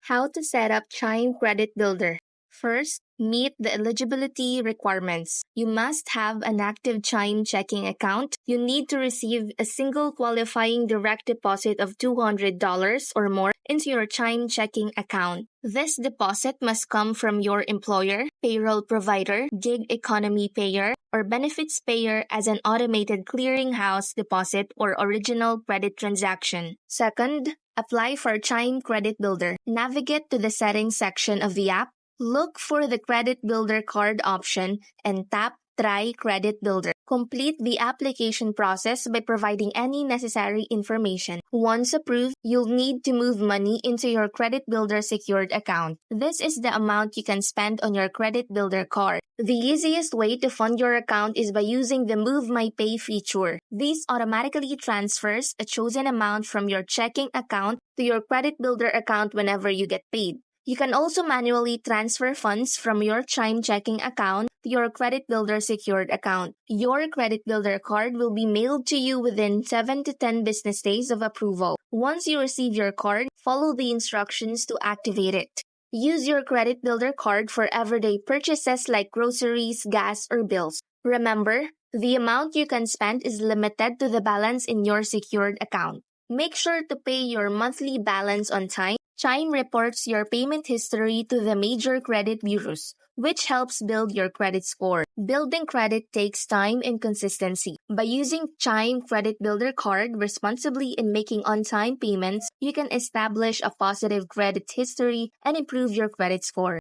How to set up Chime Credit Builder. First, meet the eligibility requirements. You must have an active Chime checking account. You need to receive a single qualifying direct deposit of $200 or more into your Chime checking account. This deposit must come from your employer, payroll provider, gig economy payer, or benefits payer as an automated clearinghouse deposit or original credit transaction. Second, apply for Chime Credit Builder. Navigate to the settings section of the app. Look for the Credit Builder card option and tap Try Credit Builder. Complete the application process by providing any necessary information. Once approved, you'll need to move money into your Credit Builder secured account. This is the amount you can spend on your Credit Builder card. The easiest way to fund your account is by using the Move My Pay feature. This automatically transfers a chosen amount from your checking account to your Credit Builder account whenever you get paid. You can also manually transfer funds from your Chime checking account to your Credit Builder secured account. Your Credit Builder card will be mailed to you within 7 to 10 business days of approval. Once you receive your card, follow the instructions to activate it. Use your Credit Builder card for everyday purchases like groceries, gas, or bills. Remember, the amount you can spend is limited to the balance in your secured account. Make sure to pay your monthly balance on time. Chime reports your payment history to the major credit bureaus, which helps build your credit score. Building credit takes time and consistency. By using Chime Credit Builder card responsibly and making on-time payments, you can establish a positive credit history and improve your credit score.